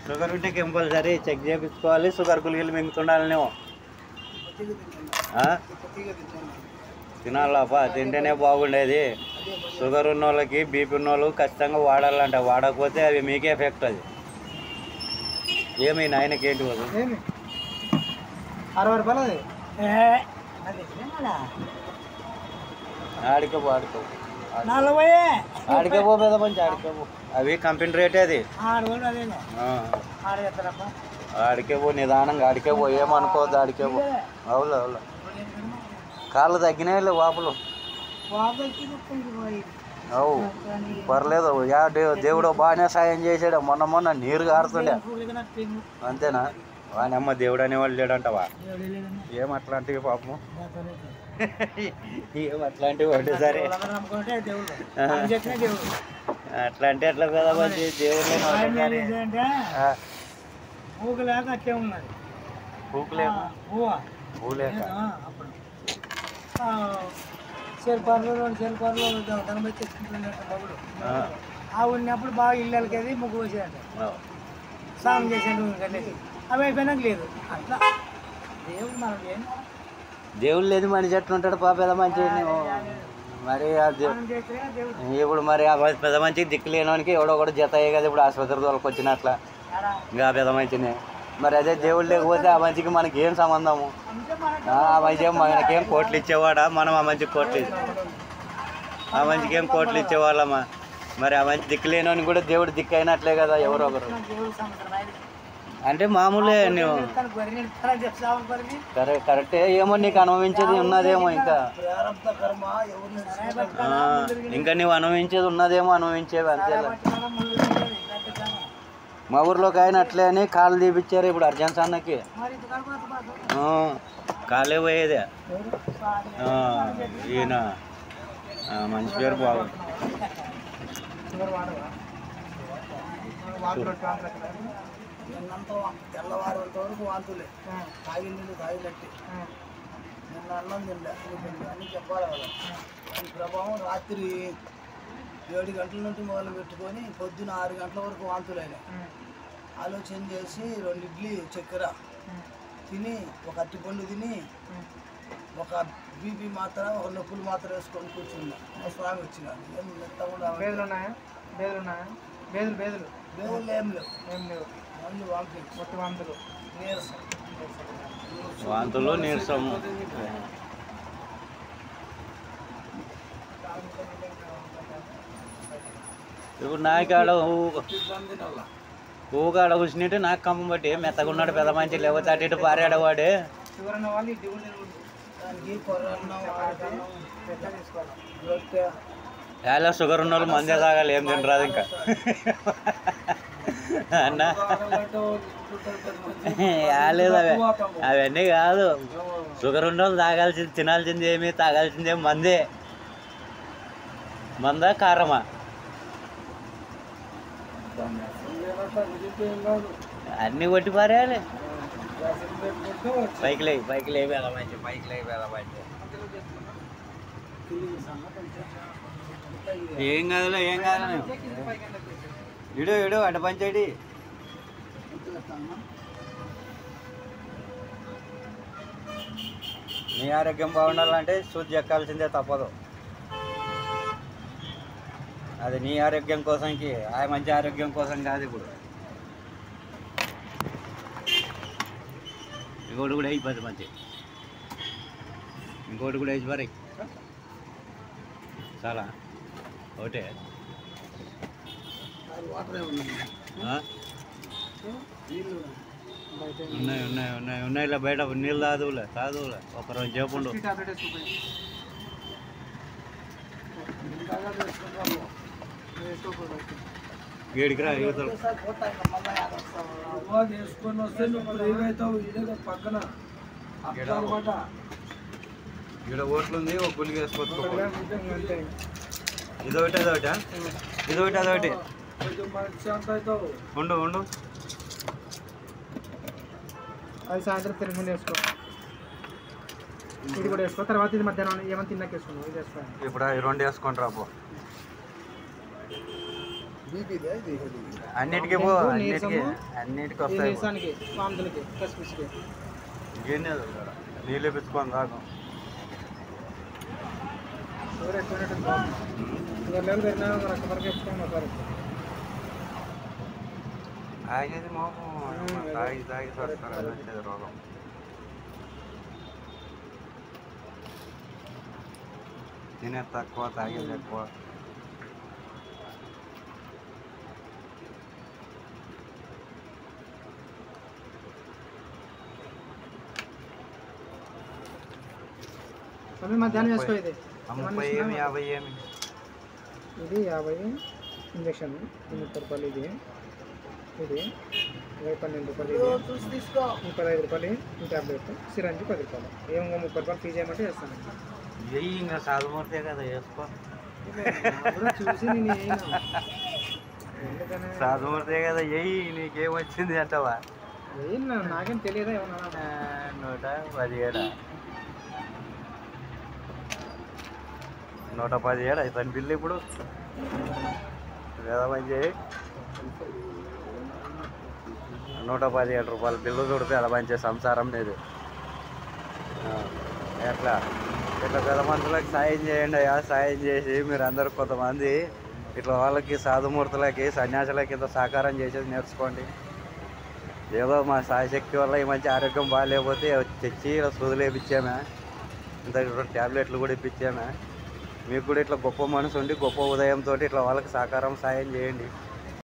Sugar ఉంటే compulsory check చేయించుకోవాలి, sugar గుళికలు మింగుతుండాలి నువ్వు. తినాలపా, తింటేనే బాగుండేది. షుగర్ ఉన్న వాళ్ళకి, బీపీ ఉన్న వాళ్ళు ఖచ్చితంగా వాడాలంట. వాడకపోతే అవి మీకే ఎఫెక్ట్. అది ఏమి నాయనకి ఏంటి వద్దు 60 రూపాయలు. ఆడికే పో పెద్ద మంచి ఆడికే పో. అవి కంపెనీ రేటే అది. ఆడికే పో, నిదానంగా ఆడికే పో, ఏమనుకోవద్దు. ఆడికే పో. అవును అవును, కాళ్ళు తగ్గినాయి వాపులు. అవు పర్లేదు. దేవుడు బాగానే సాయం చేసాడు. మొన్న నీరు కారుతుండే అంతేనా? వాని అమ్మ దేవుడు అనేవాళ్ళు లేడంటవా? ఏం అట్లాంటివి పాపము, ఏం అట్లాంటివి ఒకటి సరే అట్లా అంటే ఎట్లా కదా మంచి దేవుడు ఉన్నప్పుడు బాగా ఇళ్ళకి అది ముగ్గు పోసేదంట, స్నానం చేసాడు. అవి అయిపోయినాక లేదు. అట్లా దేవుడు మనం ఏం దేవుడు లేదు మనిషి ఎట్లుంటాడు పాప పెద్ద మంచి. మరి ఇప్పుడు మరి ఆ పెద్ద మంచికి దిక్కు లేనివానికి ఎవడో కూడా జత అయ్యే కదా ఇప్పుడు ఆసుపత్రి తోలకు వచ్చినట్లా ఇంకా పెద్ద మంచిని. మరి అదే దేవుడు లేకపోతే ఆ మంచికి మనకి ఏం సంబంధము? ఆ మంచి మనకేం కోట్లు ఇచ్చేవాడా? మనం ఆ మంచికి కోట్లు ఆ మంచికి ఏం కోట్లు ఇచ్చేవాళ్ళమా? మరి ఆ మంచి దిక్కు లేనివానికి కూడా దేవుడు దిక్కు అయినట్లే కదా ఎవరో ఒకరు. అంటే మామూలే నువ్వు కరెక్టే. ఏమో నీకు అనుభవించేది ఉన్నదేమో, ఇంకా నువ్వు అనుభవించేది ఉన్నదేమో, అనుభవించేవి అంతే. మా ఊర్లోకి ఆయన అట్లే అని కాళ్ళు తీపిచ్చారు ఇప్పుడు అర్జెన్స్ అన్నకి. కాలే పోయేదే. ఈయన మంచి పేరు బాగుంది. తెల్లవారంత వరకు వాంతులే, తాగింది తాగినట్టు. నిన్న అన్నం తిండే అని చెప్పాలి కదా. దాని ప్రభావం రాత్రి 7 గంటల నుండి మొదలు పెట్టుకొని పొద్దున 6 గంటల వరకు వాంతులైనాయి. ఆలోచన చేసి 2 ఇడ్లీ చక్కెర తిని, ఒక అరటిపండు తిని, ఒక బీపీ మాత్ర, ఒక నొప్పులు మాత్ర వేసుకొని కూర్చున్నా. స్వామి వచ్చినాడు. ఏం మెత్తకుండా బేదులు ఉన్నాయా? బేదులు ఏం లేవు. వాంతులు నీరసము. ఇప్పుడు నాకాడ ఊగాడ కూర్చుంటే నాకు కమ్మం బట్టి మెత్తగా ఉన్నాడు పెద్ద మంచి. లేకపోతే అటు ఇటు పారాడవాడు. ఎలా షుగర్ ఉన్న వాళ్ళు మందే తాగాలి, ఏం తినరాదు ఇంకా అన్న. లేదు అవన్నీ కాదు. షుగర్ ఉన్న వాళ్ళు తాగాల్సింది, తినాల్సింది ఏమి, తాగాల్సింది ఏమి మందే. మందా కారమా? అన్నీ కొట్టి పారేయాలి. పైకి లేవి ఎలా మంచి, పైకి లేవి ఎలా మంచి. ఏం కాదులే, ఏం కాదు. ఇడు అడ్డ పంచాడి. నీ ఆరోగ్యం బాగుండాలంటే సూది ఎక్కాల్సిందే, తప్పదు. అది నీ ఆరోగ్యం కోసంకి, ఆ మంచి ఆరోగ్యం కోసం కాదు. ఇప్పుడు ఇంకోటి కూడా అయిపోతుంది మంచి. ఇంకోటి కూడా వేసి మరి చాలా ఒకటే. ఉన్నాయి ఇలా బయట నీళ్ళు తాదులే ఒక రోజు చేపుండు. ఏడికి రా యువతలు వేసుకొని వస్తే నువ్వు ఏమవుతావు? ఇదే పక్కన ఇక్కడ ఓట్లు ఉంది, ఒక గులికి వేసుకోవచ్చు. ఇదొకటి అదొకటి, ఇదొకటి అదొకటి. ఉండు అది సాయంత్రం తిరుగుండి వేసుకో. ఇది కూడా వేసుకో. తర్వాత ఇది మధ్యాహ్నం ఏమైనా తిన్నాక వేసుకోండి. ఇది వేసుకో. ఇప్పుడు 2 వేసుకొని రాబో. అన్నిటికీ పో, అన్నిటికీ వస్తాయి. నీరసానికి, వాంతులకి, కసిపిసికి. ఇంకేం లేదు ఇక్కడ. నీళ్ళు పెంచుకొని తాగు. తాగేది మోపం, తాగి తాగి చూస్తారు, అది వచ్చేది రోగం. తినేది తక్కువ, తాగేది ఎక్కువ. మధ్యాహ్నం వేసుకో. ఇది 30 ఏమి 50 ఏమి? ఇది 50 ఇంజక్షన్, 30 రూపాయలు. ఇది ఇది 12 రూపాయలు. ఇది 15 రూపాయలు. ఈ ట్యాబ్లెట్ సిరంజి 10 రూపాయలు. ఏమో 30 రూపాయలు ఫీజు ఏమంటే వేస్తాను. వెయ్యి ఇంకా సాధమూర్తే కదా, వేసుకో. చూసి నేను సాధమూర్తే కదా, వెయ్యి. నీకేమొచ్చింది అంటావా? నాకేం తెలియదా ఏమన్నా. 117 117 అవుతాను బిల్లు ఇప్పుడు. లేదా మంచి 117 రూపాయలు బిల్లు చూడితే అలా మంచి సంసారం లేదు. ఎట్లా ఇట్లా పెద్ద మనుషులకి సాయం చేయండి అయ్యా. సాయం చేసి మీరు అందరూ కొంతమంది ఇట్లా వాళ్ళకి సాధుమూర్తులకి సన్యాసులకి ఇంత సహకారం చేసేది నేర్చుకోండి. ఏదో మా సాయశక్తి వల్ల ఈ మంచి ఆరోగ్యం బాగాలేకపోతే తెచ్చి ఇలా సూదులు వేయించామే, ఇంత ట్యాబ్లెట్లు కూడా ఇప్పించామే. మీకు కూడా ఇట్లా గొప్ప మనసు ఉండి గొప్ప ఉదయంతో ఇట్లా వాళ్ళకి సహకారం సాయం చేయండి.